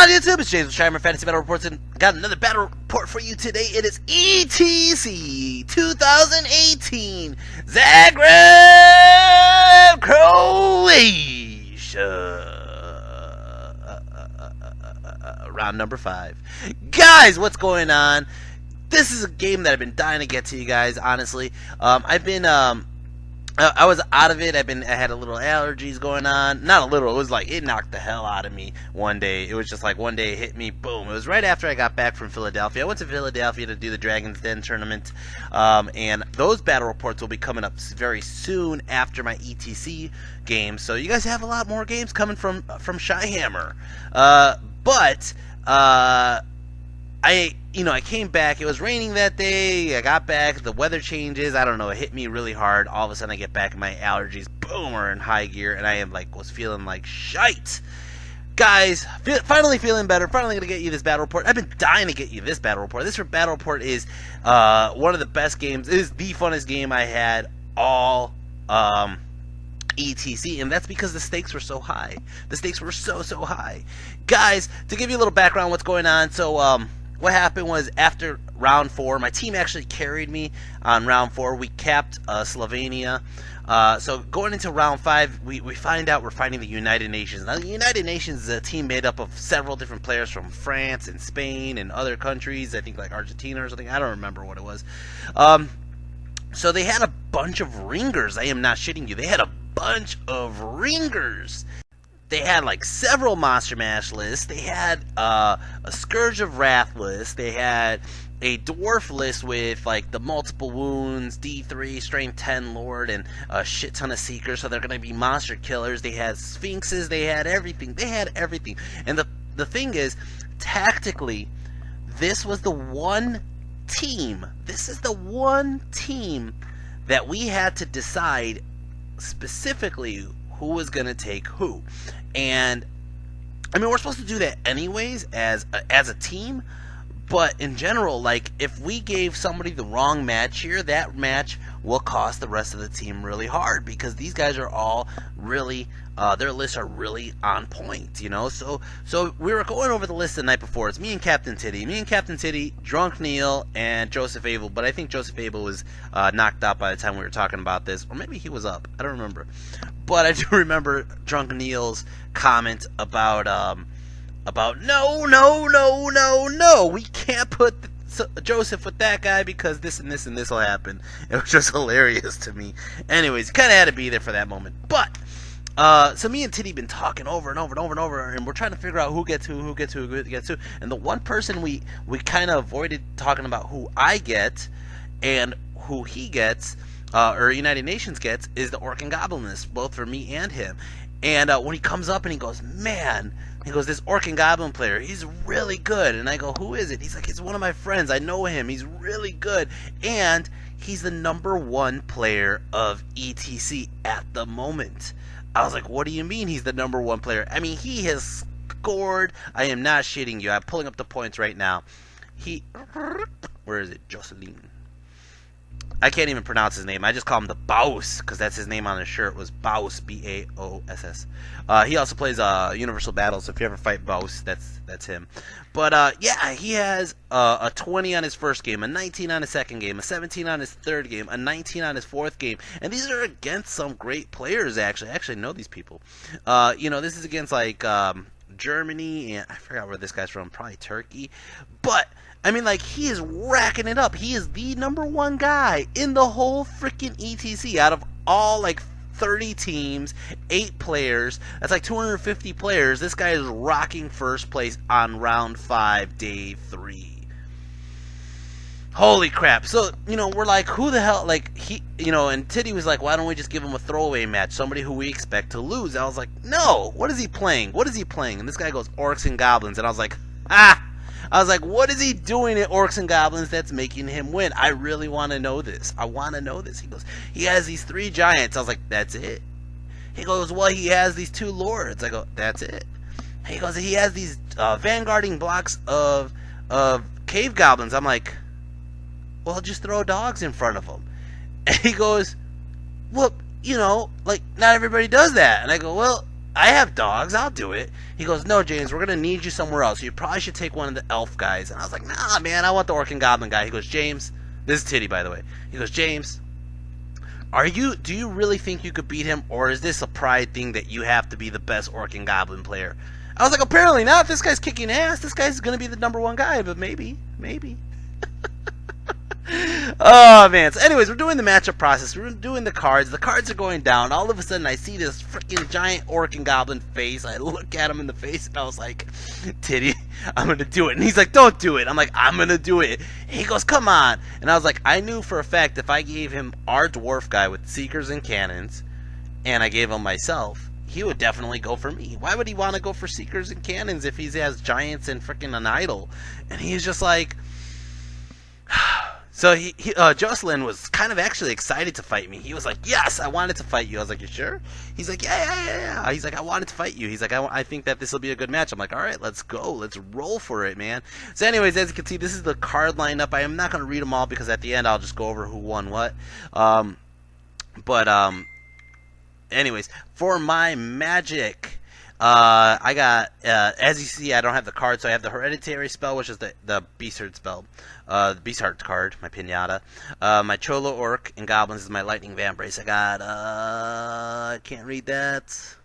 on YouTube? It's James with Shimer Fantasy Battle Reports, and got another battle report for you today. It is ETC 2018 Zagreb, Croatia. Round number 5. Guys, what's going on? This is a game that I've been dying to get to you guys, honestly. I was out of it. I had a little allergies going on. Not a little. It was like it knocked the hell out of me one day. It was just like one day it hit me, boom. It was right after I got back from Philadelphia. I went to Philadelphia to do the Dragon's Den tournament, and those battle reports will be coming up very soon after my ETC game. So you guys have a lot more games coming from Shyhammer. I came back. It was raining that day. I got back. The weather changes. I don't know. It hit me really hard. All of a sudden, I get back and my allergies, boom, are in high gear, and I was feeling like shite. Guys, finally feeling better. Finally gonna get you this battle report. I've been dying to get you this battle report. This battle report is one of the best games. It is the funnest game I had all ETC, and that's because the stakes were so high. The stakes were so high. Guys, to give you a little background on what's going on, so what happened was after round 4, my team actually carried me on round 4. We capped Slovenia. So going into round 5, we find out we're fighting the United Nations. Now, the United Nations is a team made up of several different players from France and Spain and other countries. I think like Argentina or something. I don't remember what it was. So they had a bunch of ringers. I am not shitting you. They had a bunch of ringers. They had like several Monster Mash lists. They had a Scourge of Wrath list. They had a Dwarf list with like the multiple wounds, D3, Strength 10 Lord, and a shit ton of Seekers. So they're going to be monster killers. They had Sphinxes. They had everything. They had everything. And the thing is, tactically, this was the one team. This is the one team that we had to decide specifically who was going to take who. And I mean, we're supposed to do that anyways as a team, but in general, like if we gave somebody the wrong match here, that match will cost the rest of the team really hard, because these guys are all really their lists are really on point, you know. So we were going over the list the night before. It's me and Captain Titty, Drunk Neil, and Joseph Abel. But I think Joseph Abel was knocked out by the time we were talking about this, or maybe he was up. I don't remember. But I do remember Drunk Neil's comment about no, we can't put Joseph with that guy because this and this and this will happen. It was just hilarious to me. Anyways, kind of had to be there for that moment. But so me and Titty been talking over and over, and we're trying to figure out who gets who. And the one person we kind of avoided talking about who I get and who he gets, or United Nations gets, is the Orc and Goblin list, both for me and him. And when he comes up and he goes, man, he goes, this Orc and Goblin player, he's really good. And I go, who is it? He's like, it's one of my friends. I know him. He's really good. And he's the #1 player of ETC at the moment. I was like, what do you mean he's the #1 player? I mean, he has scored. I am not shitting you. I'm pulling up the points right now. Where is it? Jocelyn. I can't even pronounce his name. I just call him the Baus, because that's his name on his shirt, was Baus, B-A-O-S-S. He also plays Universal Battle, so if you ever fight Baus, that's him. But yeah, he has a 20 on his first game, a 19 on his second game, a 17 on his third game, a 19 on his fourth game. And these are against some great players, actually. I actually know these people. You know, this is against like Germany, and I forgot where this guy's from, probably Turkey. But I mean, like, he is racking it up. He is the #1 guy in the whole freaking ETC out of all, like, 30 teams, 8 players. That's like 250 players. This guy is rocking first place on round 5, day 3. Holy crap. So, you know, we're like, who the hell, like, he, you know, and Titty was like, why don't we just give him a throwaway match, somebody who we expect to lose? I was like, no, what is he playing? And this guy goes, Orcs and Goblins, and I was like, I was like, what is he doing at Orcs and Goblins that's making him win? I really want to know this. He goes, he has these 3 giants. I was like, that's it? He goes, well, he has these 2 lords. I go, that's it? He goes, he has these vanguarding blocks of cave goblins. I'm like, well, just throw dogs in front of him. And he goes, well, you know, like, not everybody does that. And I go, well, I have dogs. I'll do it. He goes, no, James, we're going to need you somewhere else. You probably should take one of the elf guys. And I was like, nah, man, I want the orc and goblin guy. He goes, James, this is Titty, by the way. He goes, James, do you really think you could beat him, or is this a pride thing that you have to be the best orc and goblin player? I was like, apparently not. This guy's kicking ass. This guy's going to be the #1 guy, but maybe. Oh, man. So anyways, we're doing the matchup process. We're doing the cards. The cards are going down. All of a sudden, I see this freaking giant orc and goblin face. I look at him in the face, and I was like, Titty, I'm going to do it. And he's like, don't do it. I'm like, I'm going to do it. And he goes, come on. And I was like, I knew for a fact if I gave him our dwarf guy with seekers and cannons, and I gave him myself, he would definitely go for me. Why would he want to go for seekers and cannons if he has giants and freaking an idol? And he's just like... So Jocelyn was kind of actually excited to fight me. He was like, yes, I wanted to fight you. I was like, you sure? He's like, yeah. He's like, I wanted to fight you. He's like, I think that this will be a good match. I'm like, all right, let's go. Let's roll for it, man. So anyways, as you can see, this is the card lineup. I am not going to read them all because at the end I'll just go over who won what. Anyways, for my magic... I got, as you see, I don't have the card, so I have the Hereditary spell, which is the Beast Heart spell, the Beast Heart card, my Pinata. My Cholo Orc and Goblins is my Lightning Vambrace. I got, I can't read that,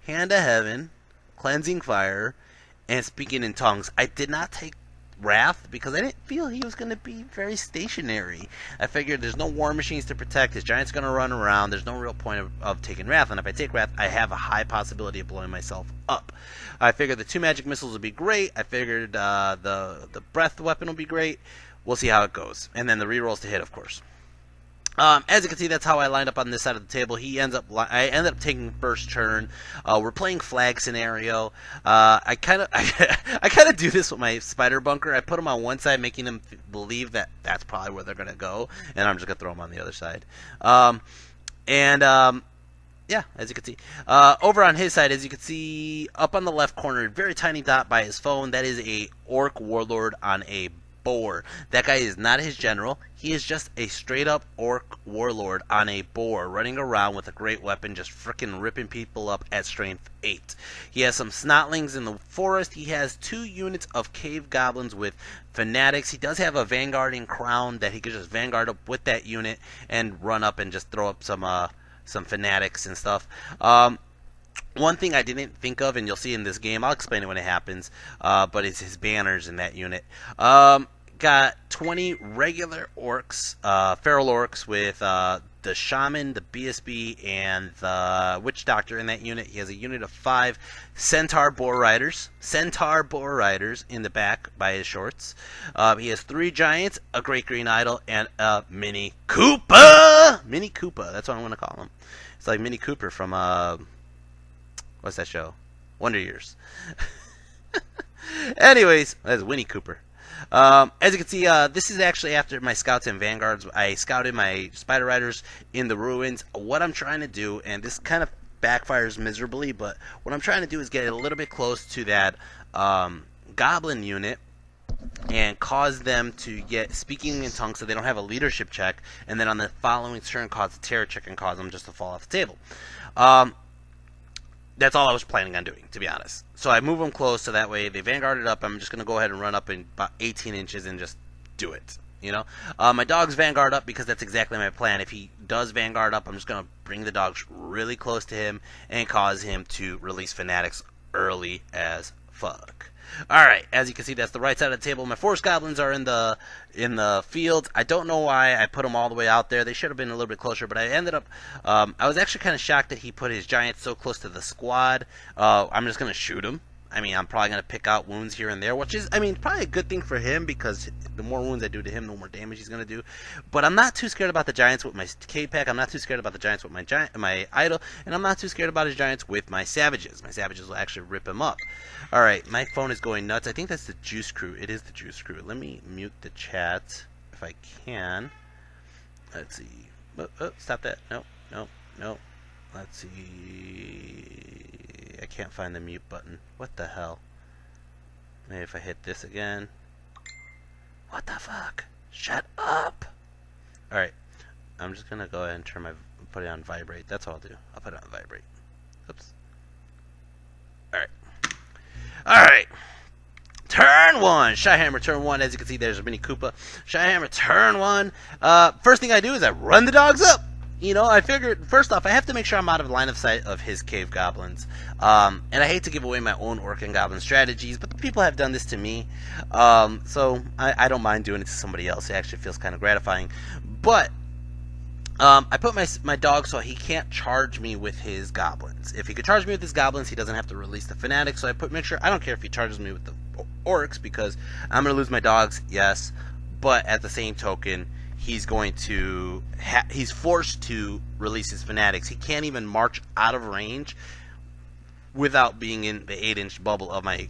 Hand of Heaven, Cleansing Fire, and Speaking in Tongues. I did not take Wrath because I didn't feel he was going to be very stationary. I figured there's no war machines to protect. His giant's going to run around. There's no real point of taking Wrath. And if I take Wrath, I have a high possibility of blowing myself up. I figured the 2 magic missiles would be great. I figured the breath weapon will be great. We'll see how it goes. And then the rerolls to hit, of course. As you can see, that's how I lined up on this side of the table. I ended up taking first turn. We're playing flag scenario. I kind of do this with my spider bunker. I put them on one side, making them believe that that's probably where they're gonna go, and I'm just gonna throw them on the other side. Yeah, as you can see. Over on his side, as you can see, up on the left corner, a very tiny dot by his phone. That is a orc warlord on a boar. That guy is not his general. He is just a straight up orc warlord on a boar, running around with a great weapon, just frickin' ripping people up at strength 8. He has some snotlings in the forest. He has 2 units of cave goblins with fanatics. He does have a vanguarding crown that he could just vanguard up with that unit and run up and just throw up some fanatics and stuff. One thing I didn't think of, and you'll see in this game, I'll explain it when it happens, but it's his banners in that unit. Got 20 regular orcs, feral orcs with the shaman, the BSB, and the witch doctor in that unit. He has a unit of 5 centaur boar riders in the back by his shorts. He has 3 giants, a great green idol, and a Mini Koopa. Mini Koopa, that's what I'm going to call him. It's like Mini Cooper from what's that show? Wonder Years. Anyways, that's Winnie Cooper. As you can see, this is actually after my scouts and vanguards. I scouted my spider riders in the ruins. What I'm trying to do, and this kind of backfires miserably, but what I'm trying to do is get a little bit close to that goblin unit and cause them to get speaking in tongues so they don't have a leadership check, and then on the following turn cause a terror check and cause them just to fall off the table. That's all I was planning on doing, to be honest. So I move them close so that way they vanguarded up. I'm just going to go ahead and run up in about 18 inches and just do it, you know? My dog's vanguard up because that's exactly my plan. If he does vanguard up, I'm just going to bring the dogs really close to him and cause him to release fanatics early as fuck. Alright, as you can see, that's the right side of the table. My forest goblins are in the field. I don't know why I put them all the way out there. They should have been a little bit closer, but I ended up... I was actually kind of shocked that he put his giants so close to the squad. I'm just going to shoot him. I mean, I'm probably going to pick out wounds here and there, which is, I mean, probably a good thing for him because the more wounds I do to him, the more damage he's going to do. But I'm not too scared about the giants with my K-Pack. I'm not too scared about the giants with my idol, and I'm not too scared about his giants with my savages. My savages will actually rip him up. All right, my phone is going nuts. I think that's the Juice Crew. It is the Juice Crew. Let me mute the chat if I can. Let's see. Oh, stop that. No. Let's see. I can't find the mute button. What the hell? Maybe if I hit this again. What the fuck? Shut up! Alright. I'm just gonna go ahead and put it on vibrate. That's all I'll do. I'll put it on vibrate. Oops. All right. All right. Turn one. Shyhammer, turn one. As you can see, there's a Mini Koopa. Shyhammer, turn one. First thing I do is I run the dogs up. You know, I figured, first off, I have to make sure I'm out of line of sight of his cave goblins. And I hate to give away my own orc and goblin strategies, but the people have done this to me. So I don't mind doing it to somebody else. It actually feels kind of gratifying. But I put my dog so he can't charge me with his goblins. If he could charge me with his goblins, he doesn't have to release the fanatic. So I make sure, I don't care if he charges me with the orcs, because I'm going to lose my dogs, yes. But at the same token, he's going to he's forced to release his fanatics. He can't even march out of range without being in the 8-inch bubble of my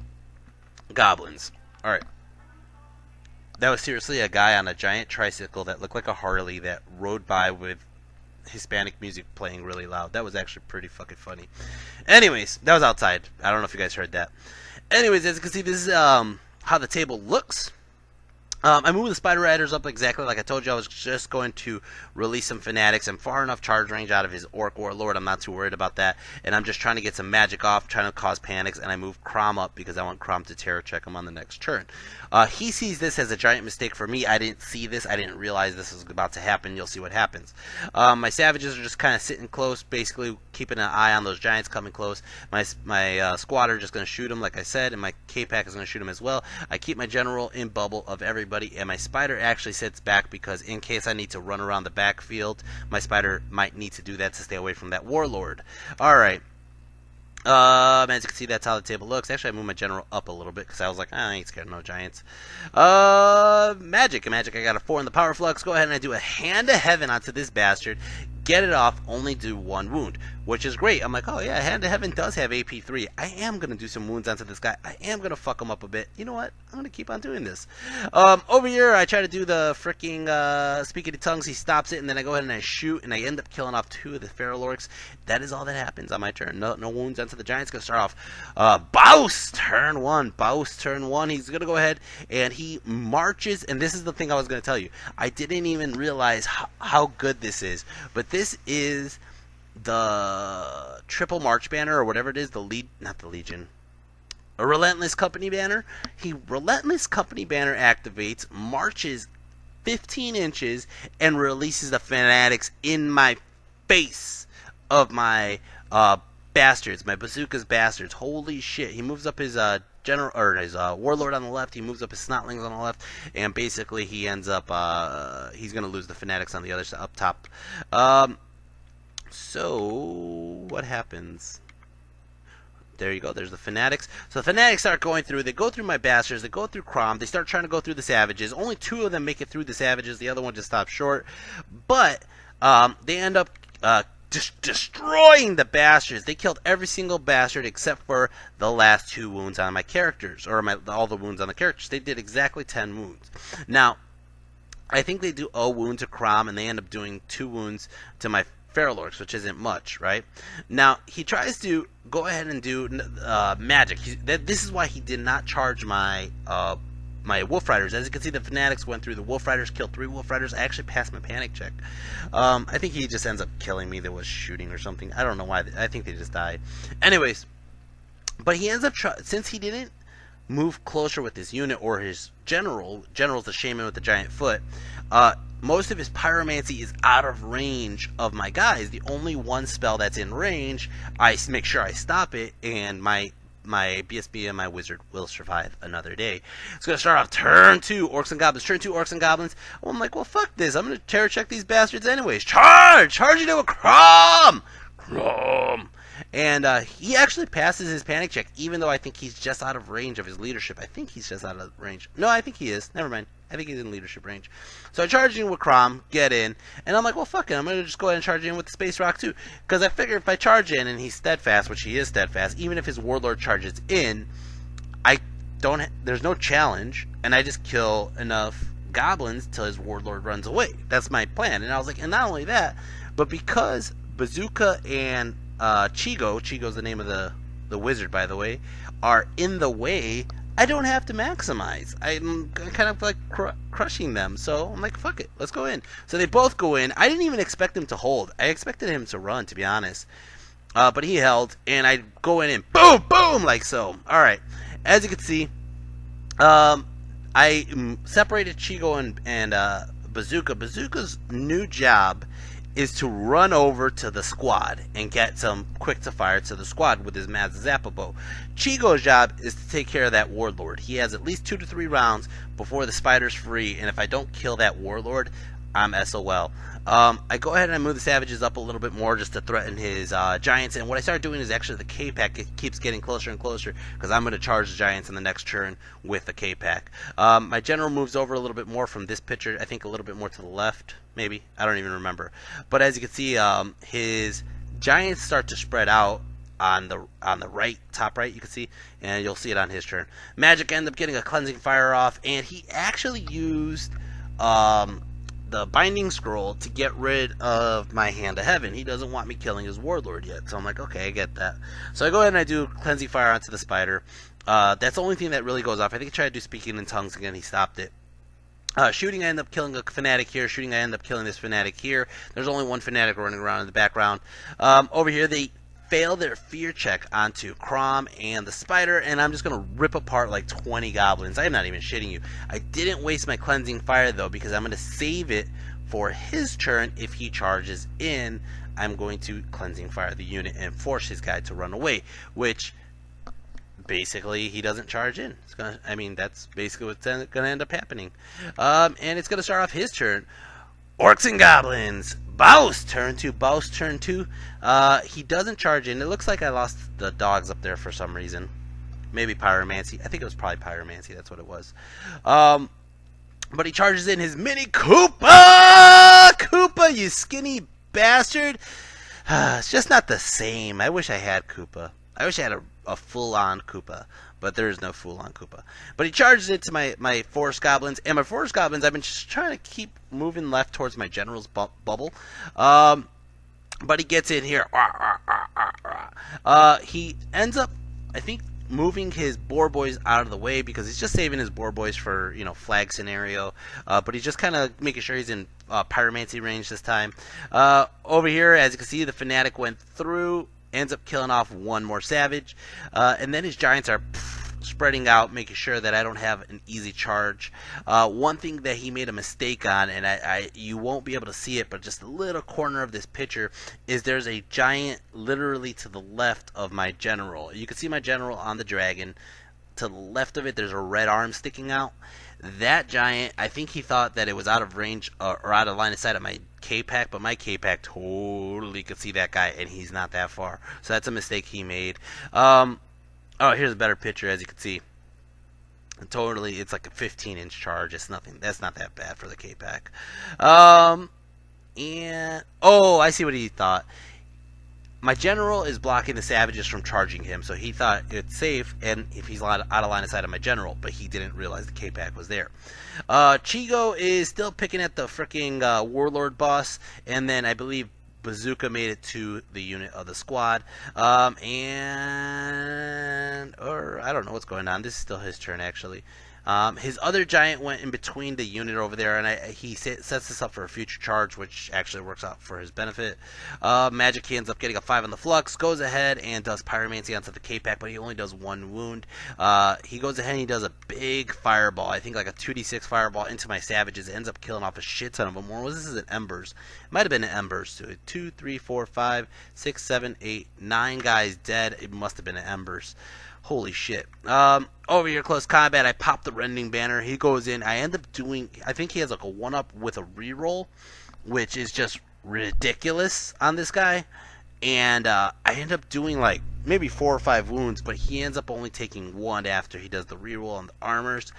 goblins. Alright. That was seriously a guy on a giant tricycle that looked like a Harley that rode by with Hispanic music playing really loud. That was actually pretty fucking funny. Anyways, that was outside. I don't know if you guys heard that. Anyways, as you can see, this is how the table looks. I moved the Spider Riders up exactly like I told you. I was just going to release some Fanatics. I'm far enough charge range out of his Orc Warlord. I'm not too worried about that. And I'm just trying to get some magic off, trying to cause panics. And I moved Crom up because I want Crom to terror check him on the next turn. He sees this as a giant mistake for me. I didn't see this. I didn't realize this was about to happen. You'll see what happens. My Savages are just kind of sitting close, basically keeping an eye on those Giants coming close. My Squatter just going to shoot them, like I said. And my K-Pack is going to shoot them as well. I keep my General in bubble of everybody. And my Spider actually sits back because in case I need to run around the backfield, my Spider might need to do that to stay away from that Warlord. Alright. As you can see, that's how the table looks. Actually, I moved my General up a little bit because I was like, I ain't scared of no Giants. Magic. I got a 4 in the Power Flux. Go ahead and I do a Hand of Heaven onto this bastard. Get it off, only do 1 wound, which is great. I'm like, oh yeah, Hand of Heaven does have AP 3. I am going to do some wounds onto this guy. I am going to fuck him up a bit. You know what? I'm going to keep on doing this. Over here, I try to do the freaking Speaking of Tongues. He stops it, and then I go ahead and I shoot, and I end up killing off 2 of the Feral Orcs. That is all that happens on my turn. No wounds onto the Giants. Going to start off Baus, turn 1. Baus, turn 1. He's going to go ahead, and he marches, and this is the thing I was going to tell you. I didn't even realize how good this is, but this is the Triple March banner, or whatever it is, not the Legion, a Relentless Company banner. Relentless Company banner activates, marches 15 inches, and releases the Fanatics in my face of my bastards, my Bazooka's bastards. Holy shit. He moves up his General, or his Warlord on the left. He moves up his Snotlings on the left, and basically he ends up he's gonna lose the Fanatics on the other side up top. So what happens? There you go. There's the Fanatics. So the Fanatics start going through. They go through my bastards. They go through Crom. They start trying to go through the Savages. Only 2 of them make it through the Savages. The other one just stops short. But they end up just destroying the bastards. They killed every single bastard except for the last 2 wounds on my characters, or all the wounds on the characters. They did exactly 10 wounds. Now, I think they do a wound to Crom, and they end up doing 2 wounds to my Feral Orcs, which isn't much, right? Now, he tries to go ahead and do magic. This is why he did not charge my my Wolf Riders. As you can see, the Fanatics went through the Wolf Riders, killed 3 Wolf Riders. I actually passed my panic check. I think he just ends up killing me. There was shooting or something. I don't know why. I think they just died. Anyways, but he ends up, since he didn't move closer with his unit or his General's the Shaman with the giant foot, most of his Pyromancy is out of range of my guys. The only one spell that's in range, I make sure I stop it, and my BSB and my Wizard will survive another day. It's going to start off turn 2, Orcs and Goblins. Turn 2, Orcs and Goblins. Well, I'm like, well, fuck this. I'm going to terror check these bastards anyways. Charge! Charge into a Crom! Crom! And he actually passes his panic check, even though I think he's just out of range of his leadership. I think he's just out of range. No, I think he is. Never mind. I think he's in leadership range. So I charge in with Crom, get in, and I'm like, well, fuck it. I'm going to just go ahead and charge in with the Space Rock, too. Because I figure if I charge in and he's steadfast, which he is steadfast, even if his Warlord charges in, there's no challenge, and I just kill enough Goblins till his Warlord runs away. That's my plan. And I was like, and not only that, but because Bazooka and Chigo's the name of the Wizard, by the way, are in the way, I don't have to maximize. I'm kind of like crushing them. So I'm like, fuck it, let's go in. So they both go in. I didn't even expect him to hold. I expected him to run, to be honest. But he held, and I go in and boom, boom, like so. All right. As you can see, I separated Chigo and Bazooka. Bazooka's new job is to run over to the squad and get some quick to fire to the squad with his Mazazappa bow. Chigo's job is to take care of that warlord. He has at least 2 to 3 rounds before the spider's free, and if I don't kill that warlord, I'm SOL. I go ahead and I move the savages up a little bit more just to threaten his giants, and what I start doing is actually the K-Pack keeps getting closer and closer because I'm going to charge the giants in the next turn with the K-Pack. My general moves over a little bit more from this picture, I think a little bit more to the left, maybe, I don't even remember. But as you can see, his giants start to spread out on the right, top right, you can see, and you'll see it on his turn. Magic ended up getting a cleansing fire off, and he actually used the binding scroll to get rid of my hand of heaven. He doesn't want me killing his warlord yet, so I'm like, okay, I get that. So I go ahead and I do cleansing fire onto the spider. That's the only thing that really goes off. I think I tried to do speaking in tongues again. He stopped it. Shooting, I end up killing a fanatic here. Shooting, I end up killing this fanatic here. There's only one fanatic running around in the background. Over here, they fail their fear check onto Crom and the spider, and I'm just going to rip apart like 20 goblins. I'm not even shitting you. I didn't waste my cleansing fire, though, because I'm going to save it for his turn. If he charges in, I'm going to cleansing fire the unit and force his guy to run away, which basically he doesn't charge in. It's gonna, I mean, that's basically what's going to end up happening. And it's going to start off his turn. Orcs and Goblins. Baus turn 2. Baus turn 2. He doesn't charge in. It looks like I lost the dogs up there for some reason. Maybe Pyromancy. I think it was probably Pyromancy. That's what it was. But he charges in his mini Koopa! Koopa, you skinny bastard. It's just not the same. I wish I had Koopa. I wish I had a full-on Koopa. But there is no full-on Koopa. But he charges it to my Forest Goblins. And my Forest Goblins, I've been just trying to keep moving left towards my General's bubble. But he gets in here. He ends up, I think, moving his Boar Boys out of the way because he's just saving his Boar Boys for, you know, flag scenario. But he's just kind of making sure he's in Pyromancy range this time. Over here, as you can see, the Fanatic went through. Ends up killing off one more savage, and then his giants are spreading out, making sure that I don't have an easy charge. One thing that he made a mistake on, and you won't be able to see it, but just a little corner of this picture, is there's a giant literally to the left of my general. You can see my general on the dragon. To the left of it, there's a red arm sticking out. That giant, I think he thought that it was out of range or out of line of sight of my K-Pack, but my K-Pack totally could see that guy, and he's not that far. So that's a mistake he made. Oh, here's a better picture, as you can see. Totally, it's like a 15-inch charge. It's nothing. That's not that bad for the K-Pack. And oh, I see what he thought. My general is blocking the savages from charging him, so he thought it's safe, and if he's out of line of sight of my general, but he didn't realize the K-Pack was there. Chigo is still picking at the freaking warlord boss, and then I believe Bazooka made it to the unit of the squad, or I don't know what's going on. This is still his turn, actually. His other giant went in between the unit over there, and he sets this up for a future charge, which actually works out for his benefit. Magic, he ends up getting a 5 on the flux, goes ahead and does Pyromancy onto the K-Pack, but he only does 1 wound. He goes ahead and he does a big fireball, I think like a 2d6 fireball into my savages. It ends up killing off a shit ton of them. Or this is an Embers. It might have been an Embers too. 2, 3, 4, 5, 6, 7, 8, 9 guys dead. It must have been an Embers. Holy shit. Over here, close combat, I pop the Rending Banner. He goes in. I end up doing, I think he has like a 1-up with a reroll, which is just ridiculous on this guy. And I end up doing like maybe 4 or 5 wounds, but he ends up only taking 1 after he does the reroll on the armors.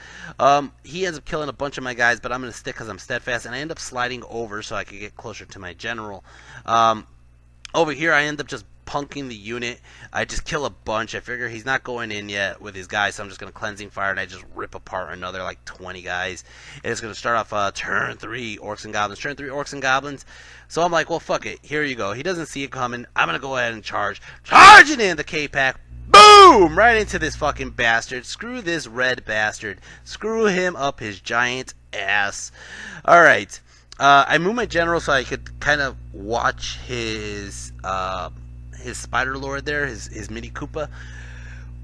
He ends up killing a bunch of my guys, but I'm going to stick because I'm steadfast, and I end up sliding over so I could get closer to my general. Over here, I end up just punking the unit. I just kill a bunch. I figure he's not going in yet with his guys, so I'm just going to cleansing fire, and I just rip apart another like 20 guys. And it's going to start off turn 3 Orcs and Goblins. Turn 3 Orcs and Goblins. So I'm like, well, fuck it. Here you go. He doesn't see it coming. I'm going to go ahead and charge. Charging in the K-Pack. Boom! Right into this fucking bastard. Screw this red bastard. Screw him up his giant ass. Alright. I moved my general so I could kind of watch his his Spider Lord there, his Mini Koopa.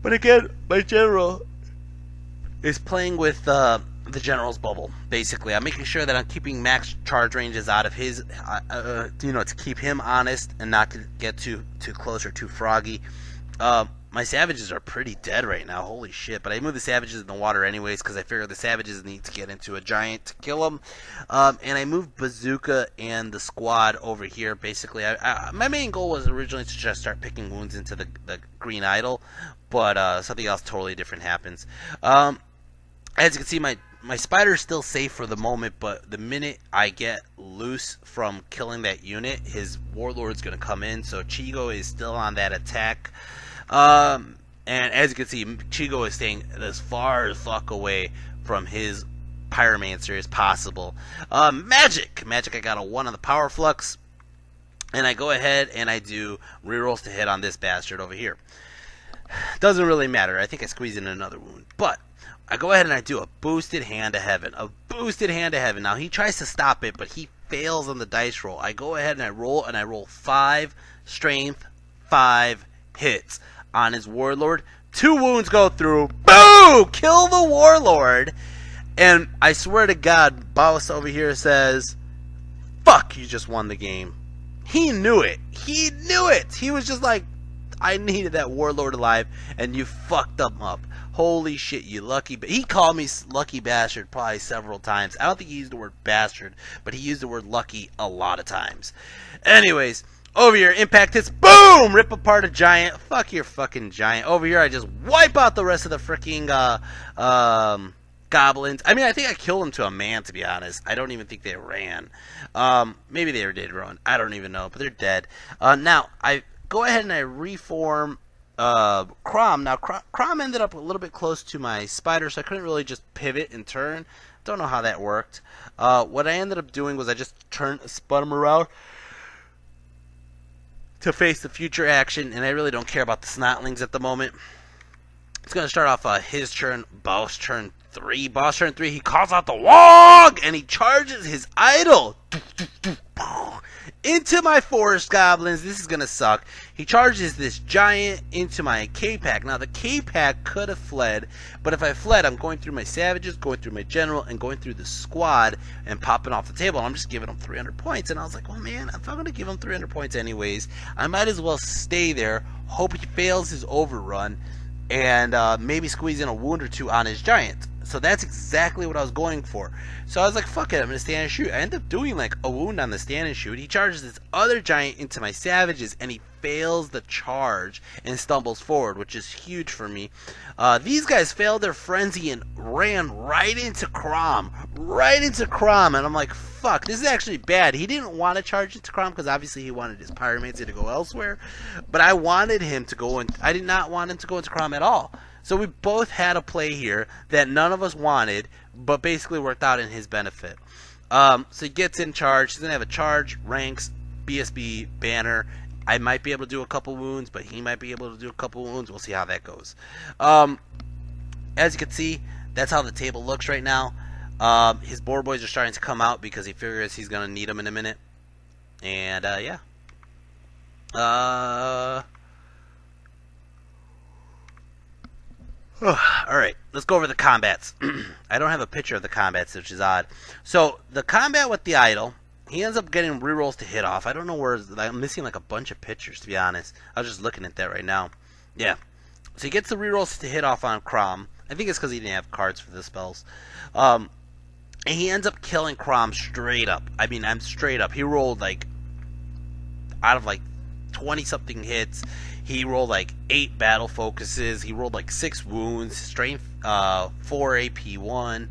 But again, my general is playing with the general's bubble. Basically, I'm making sure that I'm keeping max charge ranges out of his, to keep him honest and not to get too close or too froggy. My savages are pretty dead right now. Holy shit! But I move the savages in the water anyways because I figure the savages need to get into a giant to kill them. And I moved Bazooka and the squad over here. Basically, my main goal was originally to just start picking wounds into the green idol, but something else totally different happens. As you can see, my spider is still safe for the moment, but the minute I get loose from killing that unit, his warlord's going to come in. So Chigo is still on that attack. And as you can see, Chigo is staying as far as fuck away from his Pyromancer as possible. Magic, I got a 1 on the Power Flux, and I go ahead and I do rerolls to hit on this bastard over here. Doesn't really matter. I think I squeeze in another wound, but I go ahead and I do a boosted Hand of Heaven. Now he tries to stop it, but he fails on the dice roll. I go ahead and I roll 5 strength, 5 hits on his warlord. 2 wounds go through. Boom! Kill the warlord. And I swear to God, Boss over here says, fuck, you just won the game. He knew it. He was just like, I needed that warlord alive, and you fucked them up. Holy shit, you lucky. He called me lucky bastard probably several times. I don't think he used the word bastard, but he used the word lucky a lot of times. Anyways, over here, impact hits, boom! Rip apart a giant. Fuck your fucking giant. Over here, I just wipe out the rest of the freaking goblins. I mean, I think I killed them to a man, to be honest. I don't even think they ran. Maybe they did run. I don't even know, but they're dead. Now, I go ahead and I reform Crom. Now, Crom ended up a little bit close to my spider, so I couldn't really just pivot and turn. Don't know how that worked. What I ended up doing was I just spun him around to face the future action, and I really don't care about the snotlings at the moment. It's going to start off his turn, Boss turn 3. Boss turn 3, he calls out the Wog, and he charges his idol into my forest goblins. This is going to suck. He charges this giant into my K-Pack. Now, the K-Pack could have fled, but if I fled, I'm going through my savages, going through my general, and going through the squad and popping off the table. I'm just giving him 300 points. And I was like, well, man, if I'm going to give him 300 points anyways, I might as well stay there, hope he fails his overrun, and maybe squeeze in a wound or 2 on his giant. So that's exactly what I was going for. So I was like, fuck it, I'm going to stand and shoot. I end up doing like a wound on the stand and shoot. He charges this other giant into my savages, and he fails the charge and stumbles forward, which is huge for me. These guys failed their frenzy and ran right into Crom. And I'm like, fuck, this is actually bad. He didn't want to charge into Crom because obviously he wanted his Pyromancer to go elsewhere. But I wanted him to go in. I did not want him to go into Crom at all. So we both had a play here that none of us wanted, but basically worked out in his benefit. So he gets in charge. He's going to have a charge, ranks, BSB, banner. I might be able to do a couple wounds, but he might be able to do a couple wounds. We'll see how that goes. As you can see, that's how the table looks right now. His boar boys are starting to come out because he figures he's going to need them in a minute. And, yeah. Alright, let's go over the combats. I don't have a picture of the combats, which is odd. So, the combat with the idol, he ends up getting rerolls to hit off. I don't know where, I'm missing like a bunch of pictures, to be honest. I was just looking at that right now. Yeah. So he gets the rerolls to hit off on Crom. I think it's because he didn't have cards for the spells. And he ends up killing Crom straight up. I mean, I'm straight up. He rolled like, out of like 20-something hits. He rolled like 8 battle focuses. He rolled like 6 wounds. Strength 4 AP 1.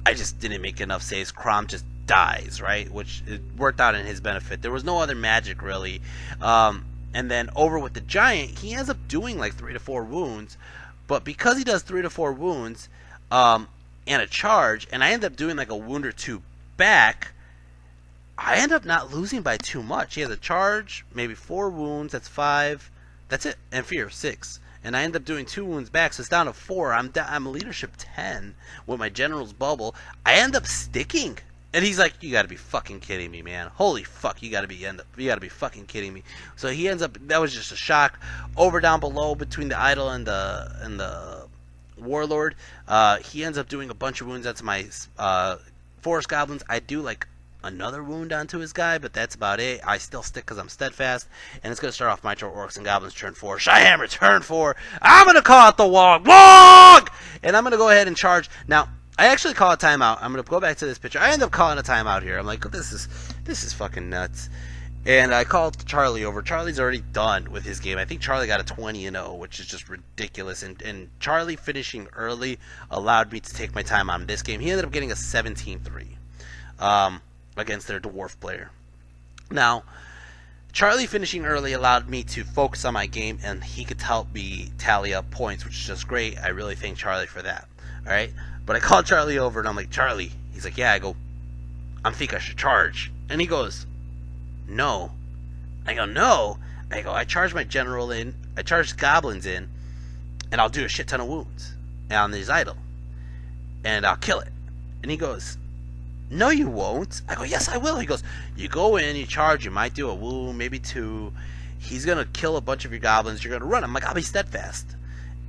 I just didn't make enough saves. Crom just dies, right? Which it worked out in his benefit. There was no other magic really. And then over with the giant, he ends up doing like 3 to 4 wounds. But because he does 3 to 4 wounds and a charge, and I end up doing like a wound or 2 back, I end up not losing by too much. He has a charge, maybe 4 wounds, that's 5. That's it. And fear, 6. And I end up doing 2 wounds back, so it's down to 4. I'm leadership 10 with my general's bubble. I end up sticking And he's like, you gotta be fucking kidding me, man. Holy fuck, you gotta be fucking kidding me. So he ends up, that was just a shock. Over down below between the idol and the warlord, he ends up doing a bunch of wounds. That's my forest goblins. I do like another wound onto his guy, but that's about it. I still stick because I'm steadfast, and it's going to start off my orcs and goblins turn 4. Shyhammer turn 4. I'm going to call out the wog, and I'm going to go ahead and charge. Now, I actually call a timeout. I'm going to go back to this picture. I end up calling a timeout here. I'm like, this is fucking nuts. And I called Charlie over. Charlie's already done with his game. I think Charlie got a 20-0, which is just ridiculous. And Charlie finishing early allowed me to take my time on this game. He ended up getting a 17-3 against their dwarf player. Now, Charlie finishing early allowed me to focus on my game, and he could help me tally up points, which is just great. I really thank Charlie for that. All right? But I called Charlie over, and I'm like, Charlie. He's like, yeah. I go, I think I should charge. And he goes, no. I go, no. I go, I charge my general in, I charge goblins in, and I'll do a shit ton of wounds on this idol. And I'll kill it. And he goes, no, you won't. I go, yes, I will. He goes, you go in, you charge, you might do a wound, maybe 2. He's going to kill a bunch of your goblins. You're going to run. I'm like, I'll be steadfast.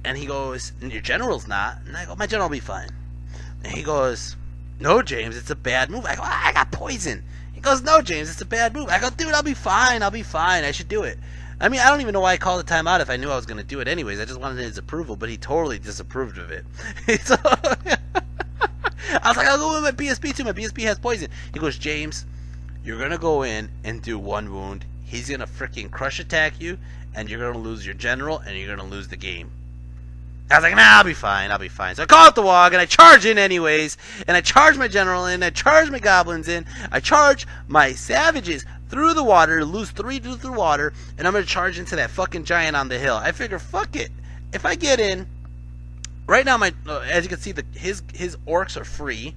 And he goes, and your general's not. And I go, my general will be fine. And he goes, no, James, it's a bad move. I go, I got poison. He goes, no, James, it's a bad move. I go, dude, I'll be fine. I should do it. I mean, I don't even know why I called the timeout if I knew I was going to do it anyways. I just wanted his approval, but he totally disapproved of it. So, I was like, I'll go with my BSP too. My BSP has poison. He goes, James, you're going to go in and do 1 wound. He's going to freaking crush attack you, and you're going to lose your general, and you're going to lose the game. I was like, nah, I'll be fine. So I call out the wog, and I charge in anyways, and I charge my general in, I charge my goblins in, I charge my savages through the water, lose 3 through the water, and I'm going to charge into that fucking giant on the hill. I figure, fuck it. If I get in, right now, as you can see, his orcs are free.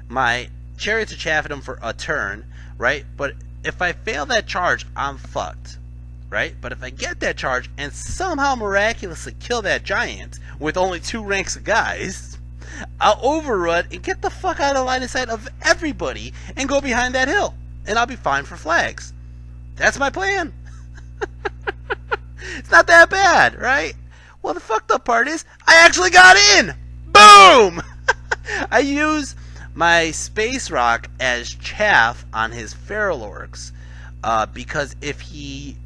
My chariots are chaffing him for a turn, right? But if I fail that charge, I'm fucked, right? But if I get that charge and somehow miraculously kill that giant with only 2 ranks of guys, I'll overrun and get the fuck out of the line of sight of everybody and go behind that hill. And I'll be fine for flags. That's my plan. It's not that bad, right? Well, the fucked up part is I actually got in. Boom! I use my space rock as chaff on his feral orcs because if he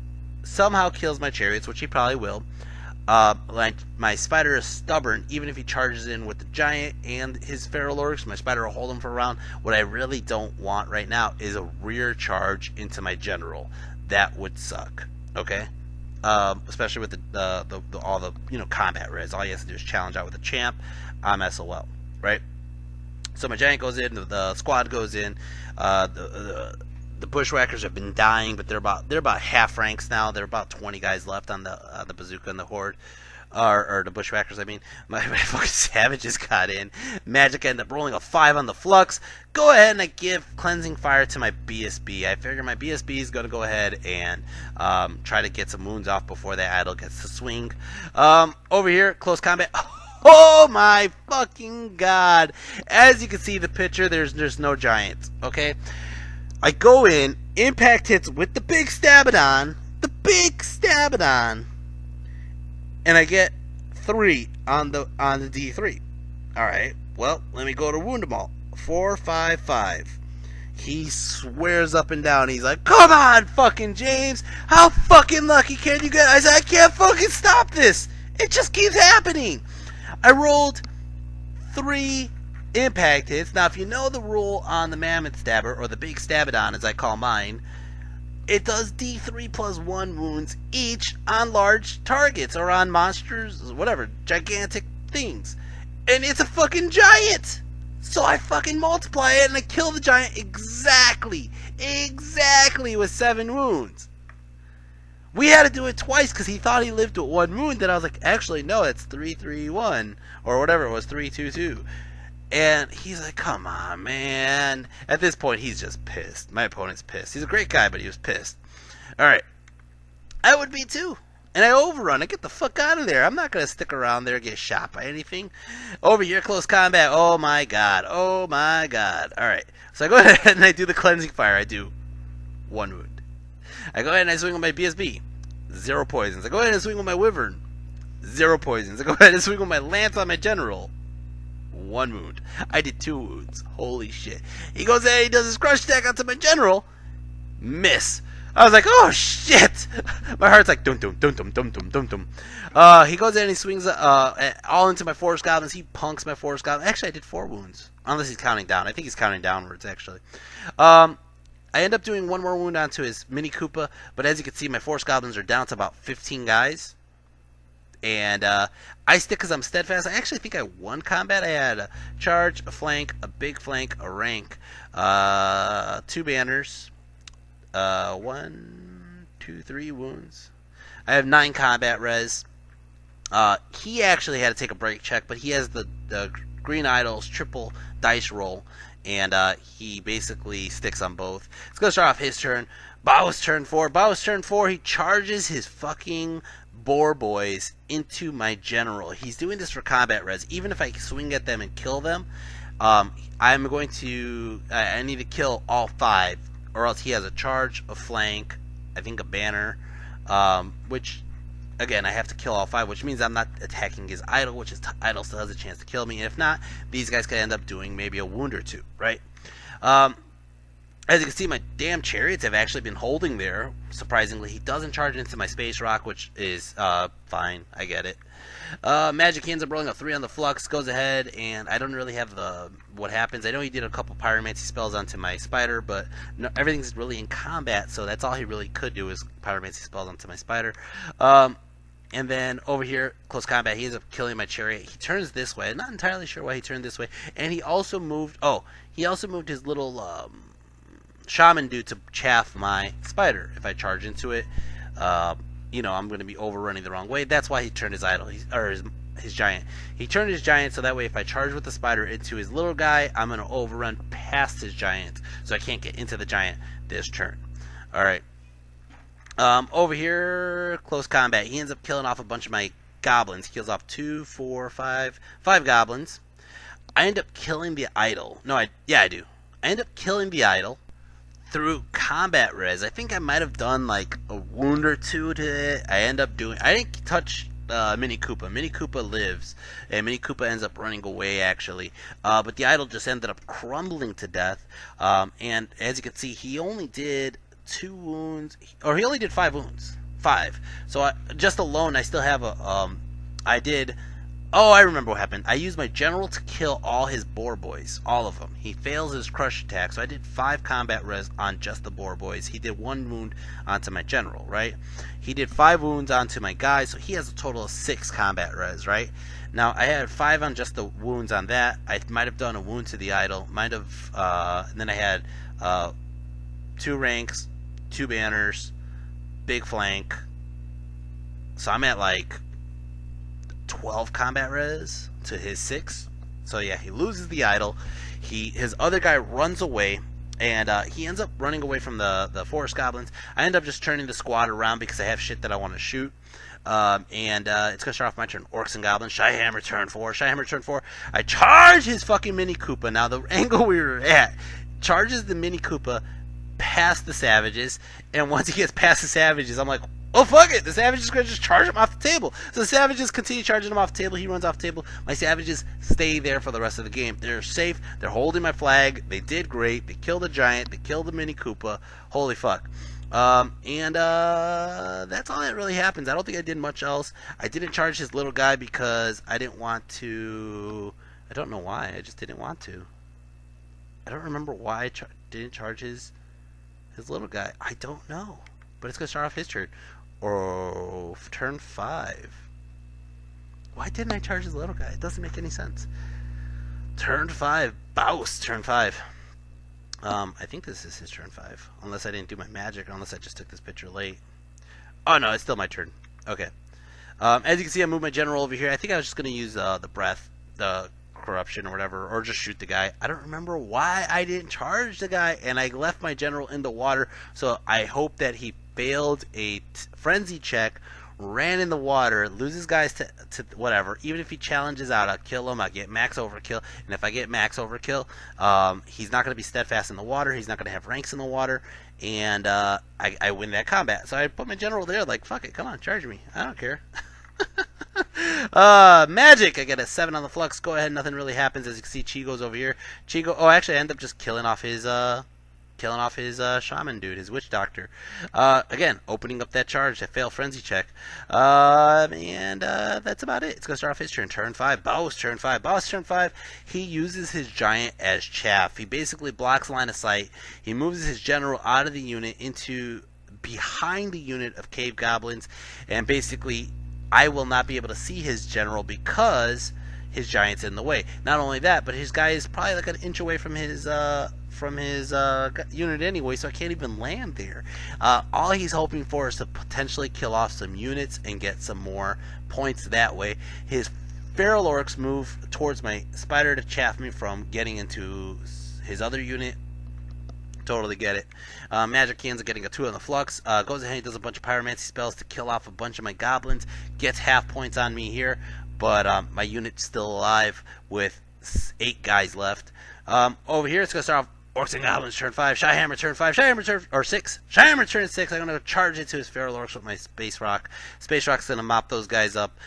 somehow kills my chariots, which he probably will, my spider is stubborn. Even if he charges in with the giant and his feral orcs, my spider will hold him for a round. What I really don't want right now is a rear charge into my general. That would suck. Okay. Especially with all the combat res. All you have to do is challenge out with a champ. I'm SOL, right? So my giant goes in, the squad goes in. The bushwhackers have been dying, but they're about half ranks now. There are about 20 guys left on the bazooka and the horde, or the bushwhackers. I mean, my fucking savages got in. Magic ended up rolling a 5 on the flux. Go ahead and I give cleansing fire to my BSB. I figure my BSB is gonna go ahead and try to get some wounds off before that idol gets to swing. Over here, close combat. Oh my fucking god! As you can see the picture, there's no giants. Okay. I go in, impact hits with the big Stabadon, and I get 3 on the D3. Alright, well, let me go to wound them all. 4, 5, 5. He swears up and down, he's like, come on, fucking James, how fucking lucky can you get? I said, I can't fucking stop this. It just keeps happening. I rolled 3 impact hits. Now, if you know the rule on the Mammoth Stabber, or the Big Stabadon as I call mine, it does D3 plus 1 wounds each on large targets, or on monsters, whatever, gigantic things. And it's a fucking giant! So I fucking multiply it and I kill the giant exactly with 7 wounds. We had to do it twice because he thought he lived with 1 wound, and I was like, actually, no, it's 3-3-1, or whatever it was, 3-2-2. And he's like, come on, man. At this point, he's just pissed. My opponent's pissed. He's a great guy, but he was pissed. Alright. I would be too. And I overrun. I get the fuck out of there. I'm not going to stick around there and get shot by anything. Over here, close combat. Oh my god. Oh my god. Alright. So I go ahead and I do the cleansing fire. I do 1 wound. I go ahead and I swing with my BSB. 0 poisons. I go ahead and swing with my Wyvern. 0 poisons. I go ahead and swing with my Lance on my General. 1 wound. I did 2 wounds. Holy shit. He goes ahead and he does his crush attack onto my General. Miss. I was like, oh shit! My heart's like, dum dum dum dum dum dum dum dum. He goes in and he swings all into my Forest Goblins. He punks my Forest Goblins. Actually, I did 4 wounds. Unless he's counting down. I think he's counting downwards, actually. I end up doing 1 more wound onto his Mini Koopa. But as you can see, my Forest Goblins are down to about 15 guys. And I stick because I'm steadfast. I actually think I won combat. I had a charge, a flank, a big flank, a rank, 2 banners. 1, 2, 3 wounds. I have 9 combat res. He actually had to take a break check, but he has the Green Idol's triple dice roll, and he basically sticks on both. It's going to start off his turn. Bao's turn 4. Bao's turn 4, he charges his fucking Boar Boys into my General. He's doing this for combat res. Even if I swing at them and kill them, I'm going to... I need to kill all 5. Or else he has a charge, a flank, I think a banner, which, again, I have to kill all 5, which means I'm not attacking his idol, which his idol still has a chance to kill me. And if not, these guys could end up doing maybe a wound or 2, right? As you can see, my damn chariots have actually been holding there. Surprisingly, he doesn't charge into my Space Rock, which is fine. I get it. Magic, he ends up rolling a 3 on the Flux, goes ahead, and I don't really have what happens. I know he did a couple Pyromancy spells onto my Spider, but no, everything's really in combat, so that's all he really could do is Pyromancy spells onto my Spider. And then over here, close combat, he ends up killing my chariot. He turns this way. I'm not entirely sure why he turned this way. And he also moved his little shaman dude to chaff my Spider. If I charge into it, you know, I'm going to be overrunning the wrong way. That's why he turned his idol, his giant. He turned his giant so that way if I charge with the Spider into his little guy, I'm going to overrun past his giant, so I can't get into the giant this turn. Alright. Over here, close combat. He ends up killing off a bunch of my goblins. He kills off 2, 4, 5 goblins. I end up killing the idol. No, I do. I end up killing the idol through combat res. I think I might have done like a wound or 2 to it. I didn't touch Mini Koopa. Mini Koopa lives, and Mini Koopa ends up running away actually. But the idol just ended up crumbling to death. And as you can see, he only did 2 wounds, or he only did 5 wounds. 5. So just alone, I still have a. Oh, I remember what happened. I used my General to kill all his Boar Boys. All of them. He fails his crush attack, so I did 5 combat res on just the Boar Boys. He did 1 wound onto my General, right? He did 5 wounds onto my guys, so he has a total of 6 combat res, right? Now, I had 5 on just the wounds on that. I might have done a wound to the idol. And then I had 2 ranks, 2 banners, big flank. So I'm at like 12 combat res to his 6. So yeah, he loses the idol. His other guy runs away, and he ends up running away from the Forest Goblins. I end up just turning the squad around because I have shit that I want to shoot. It's gonna start off my turn. Orcs and Goblins. Shyhammer turn 4. Shyhammer turn 4. I charge his fucking Mini Koopa. Now the angle we were at charges the Mini Koopa past the savages, and once he gets past the savages, I'm like, oh fuck it, the savages is gonna just charge him off the table. So the savages continue charging him off the table. He runs off the table. My savages stay there for the rest of the game. They're safe. They're holding my flag. They did great. They killed the giant. They killed the Mini Koopa. Holy fuck. That's all that really happens. I don't think I did much else. I didn't charge his little guy because I didn't want to. I don't know why. I just didn't want to. I don't remember why I didn't charge his little guy. I don't know. But it's gonna start off his turn. Or turn 5. Why didn't I charge his little guy? It doesn't make any sense. Turn 5. Baus, turn 5. I think this is his turn 5. Unless I didn't do my magic, or unless I just took this picture late. Oh no, it's still my turn. Okay. As you can see, I moved my General over here. I think I was just going to use the breath, the corruption or whatever, or just shoot the guy. I don't remember why I didn't charge the guy, and I left my General in the water, so I hope that he failed a frenzy check, ran in the water, loses guys to whatever. Even if he challenges out, I'll kill him. I get max overkill, and if I get max overkill, he's not going to be steadfast in the water. He's not going to have ranks in the water, and I win that combat. So I put my general there, like, fuck it, come on, charge me. I don't care. Magic. I get a 7 on the flux. Go ahead. Nothing really happens. As you can see, Chigo's over here. Chigo. Oh, actually, I end up just killing off his shaman dude, his witch doctor. Again, opening up that charge, that fail frenzy check. And that's about it. It's gonna start off his turn. Turn 5. Boss. Turn 5. Boss. Turn 5. He uses his giant as chaff. He basically blocks line of sight. He moves his general out of the unit into behind the unit of cave goblins, and basically I will not be able to see his general because his giant's in the way. Not only that, but his guy is probably like an inch away from his unit anyway, so I can't even land there. All he's hoping for is to potentially kill off some units and get some more points that way. His feral orcs move towards my spider to chaff me from getting into his other unit. Totally get it. Magic ends up getting a 2 on the flux. Goes ahead and does a bunch of pyromancy spells to kill off a bunch of my goblins. Gets half points on me here, but my unit's still alive with 8 guys left. Over here, it's going to start off Orcs and Goblins turn 5. Shyhammer turn 5. Shyhammer turn... or 6. Shyhammer turn 6. I'm going to charge into his Feral Orcs with my Space Rock. Space Rock's going to mop those guys up.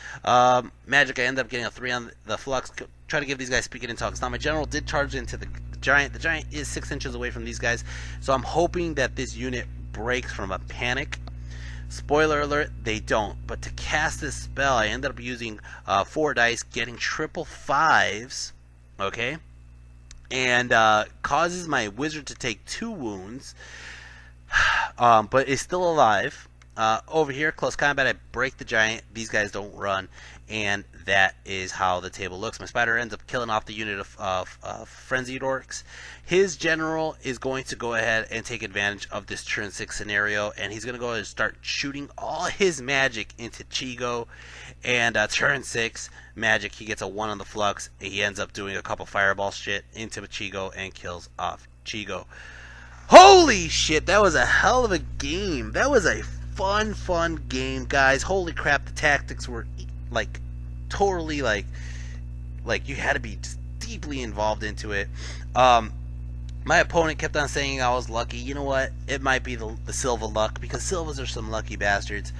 Magic, I end up getting a 3 on the flux. Try to give these guys speaking and talks. Now, my general did charge into the giant. The giant is 6 inches away from these guys, so I'm hoping that this unit breaks from a panic. Spoiler alert, they don't. But to cast this spell, I ended up using 4 dice, getting triple 5s. Okay? And causes my wizard to take 2 wounds, but is still alive. Over here, close combat, I break the giant. These guys don't run, and that is how the table looks. My spider ends up killing off the unit of frenzied orcs. His general is going to go ahead and take advantage of this turn 6 scenario, and he's going to go ahead and start shooting all his magic into Chigo. And turn 6 magic, he gets a 1 on the flux. He ends up doing a couple fireball shit into Chigo and kills off Chigo. Holy shit, that was a hell of a game. That was a fun game, guys. Holy crap, the tactics were like totally like you had to be just deeply involved into it. My opponent kept on saying I was lucky. You know what? It might be the Silva luck, because Silvas are some lucky bastards.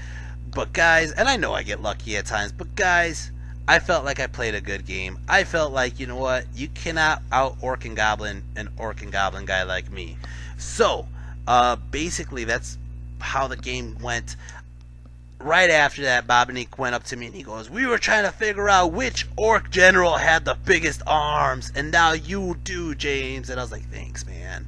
But guys, and I know I get lucky at times, but guys, I felt like I played a good game. I felt like, you know what? You cannot out Orc and Goblin an Orc and Goblin guy like me. So, basically, that's how the game went. Right after that, Bobanik went up to me and he goes, "We were trying to figure out which Orc general had the biggest arms, and now you do, James." And I was like, "Thanks, man."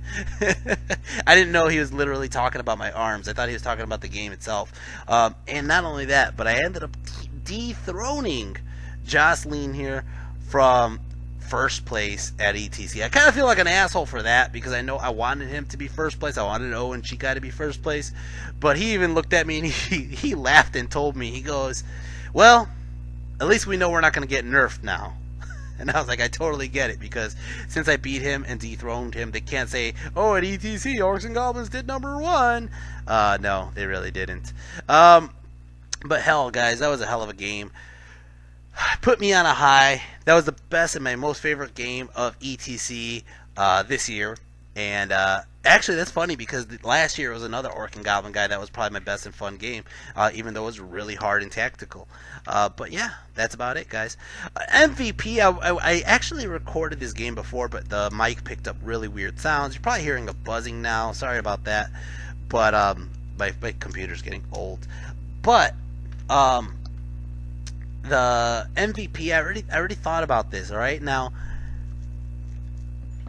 I didn't know he was literally talking about my arms. I thought he was talking about the game itself. And not only that, but I ended up dethroning Jocelyn here from first place at ETC. I kind of feel like an asshole for that, because I know I wanted him to be first place. I wanted OnG to be first place. But he even looked at me and he laughed and told me, he goes, "Well, at least we know we're not going to get nerfed now." And I was like, I totally get it, because since I beat him and dethroned him, they can't say, "Oh, at ETC, Orcs and Goblins did #1. No, they really didn't. But hell, guys, that was a hell of a game. Put me on a high. That was the best and my most favorite game of ETC this year. And actually, that's funny, because last year was another Orc and Goblin guy that was probably my best and fun game, even though it was really hard and tactical. But yeah, that's about it, guys. MVP, I actually recorded this game before, but the mic picked up really weird sounds. You're probably hearing a buzzing now. Sorry about that. But my computer's getting old. But the MVP, I already thought about this. All right, now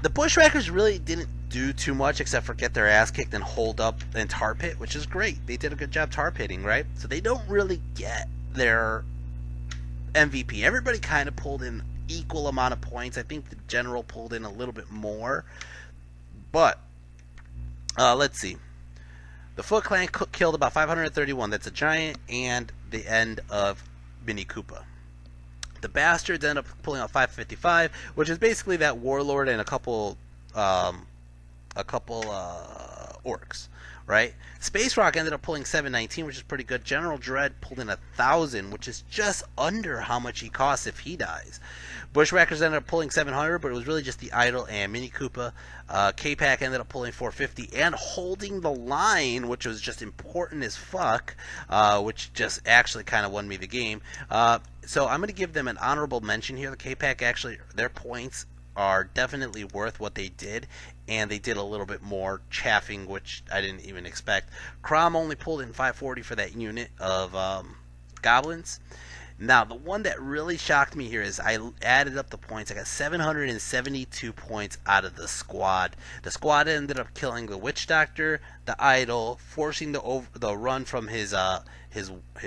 the Bushwhackers really didn't do too much except for get their ass kicked and hold up and tar pit, which is great. They did a good job tar pitting, right? So they don't really get their MVP. Everybody kind of pulled in equal amount of points. I think the general pulled in a little bit more. But let's see. The Foot Clan killed about 531. That's a giant and the end of Mini Koopa. The Bastards end up pulling out 555, which is basically that Warlord and a couple orcs, right? Space Rock ended up pulling 719, which is pretty good. General Dread pulled in 1,000, which is just under how much he costs if he dies. Bushwhackers ended up pulling 700, but it was really just the Idol and Mini Koopa. K-Pack ended up pulling 450 and holding the line, which was just important as fuck, which just actually kind of won me the game. So I'm going to give them an honorable mention here. The K-Pack actually, their points are definitely worth what they did, and they did a little bit more chaffing, which I didn't even expect. Crom only pulled in 540 for that unit of goblins. Now, the one that really shocked me here is I added up the points. I got 772 points out of the squad. The squad ended up killing the Witch Doctor, the Idol, forcing the run from his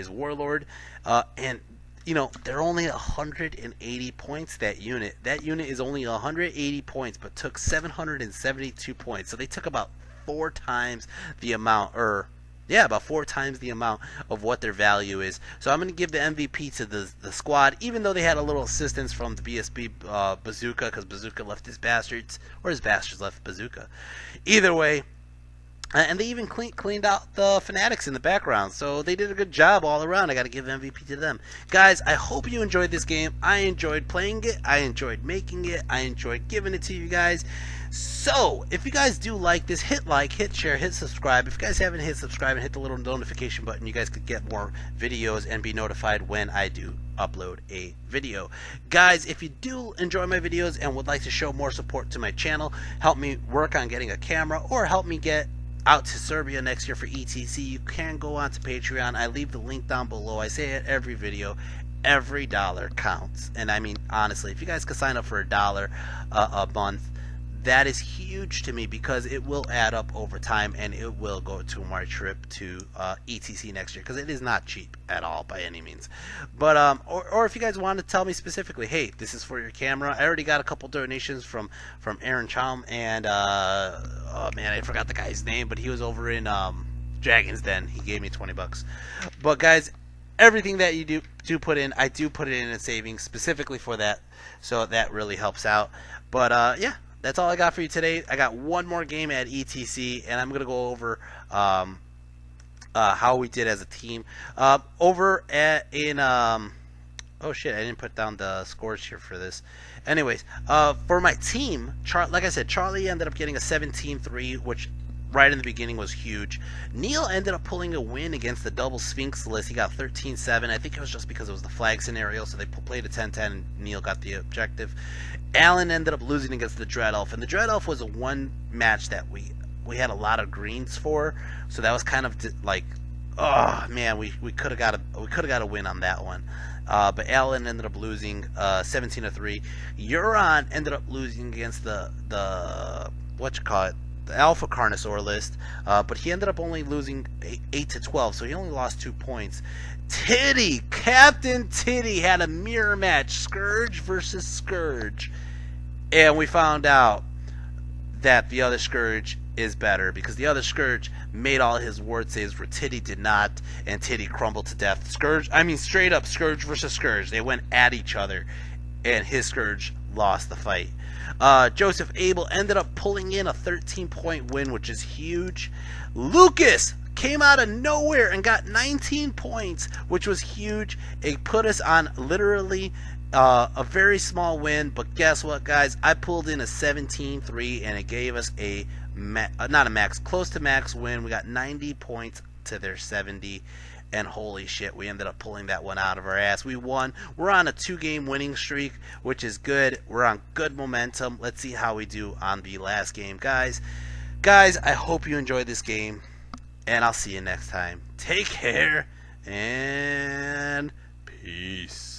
Warlord, and you know, they're only 180 points, that unit. That unit is only 180 points, but took 772 points. So they took about 4 times the amount, about 4 times the amount of what their value is. So I'm going to give the MVP to the squad, even though they had a little assistance from the BSB Bazooka, because Bazooka left his bastards, or his bastards left Bazooka. Either way, and they even cleaned out the Fanatics in the background, so they did a good job all around. I got to give MVP to them. Guys, I hope you enjoyed this game. I enjoyed playing it. I enjoyed making it. I enjoyed giving it to you guys. So, if you guys do like this, hit like, hit share, hit subscribe. If you guys haven't hit subscribe and hit the little notification button, you guys could get more videos and be notified when I do upload a video. Guys, if you do enjoy my videos and would like to show more support to my channel, help me work on getting a camera, or help me get out to Serbia next year for ETC, you can go on to Patreon. I leave the link down below. I say it every video. Every dollar counts. And I mean, honestly, if you guys could sign up for $1 a month, that is huge to me, because it will add up over time, and it will go to my trip to ETC next year, because it is not cheap at all by any means. But or if you guys want to tell me specifically, hey, this is for your camera. I already got a couple donations from Aaron Chaum and oh man, I forgot the guy's name, but he was over in Dragon's Den. He gave me 20 bucks. But guys, everything that you do put in, I do put it in a savings specifically for that, so that really helps out. But yeah, that's all I got for you today. I got one more game at ETC, and I'm going to go over how we did as a team. Over oh shit, I didn't put down the scores here for this. Anyways, for my team, like I said, Charlie ended up getting a 17-3, which right in the beginning was huge. Neil ended up pulling a win against the double Sphinx list. He got 13-7. I think it was just because it was the flag scenario, so they played a 10-10 and Neil got the objective. Alan ended up losing against the Dread Elf, and the Dread Elf was a one match that we had a lot of greens for, so that was kind of like, oh man, we could have got a win on that one. But Alan ended up losing 17-3. Euron ended up losing against the Alpha Carnosaur list, but he ended up only losing 8-12, so he only lost 2 points. Captain Titty had a mirror match, Scourge versus Scourge, and we found out that the other Scourge is better, because the other Scourge made all his ward saves where Titty did not, and Titty crumbled to death. Straight up Scourge versus Scourge. They went at each other, and his Scourge lost the fight. Joseph Abel ended up pulling in a 13-point win, which is huge. Lucas came out of nowhere and got 19 points, which was huge. It put us on literally a very small win, but guess what, guys? I pulled in a 17-3, and it gave us not a max, close to max win. We got 90 points to their 70, and holy shit, we ended up pulling that one out of our ass. We won. We're on a 2-game winning streak, which is good. We're on good momentum. Let's see how we do on the last game, guys. Guys, I hope you enjoyed this game, and I'll see you next time. Take care, and peace.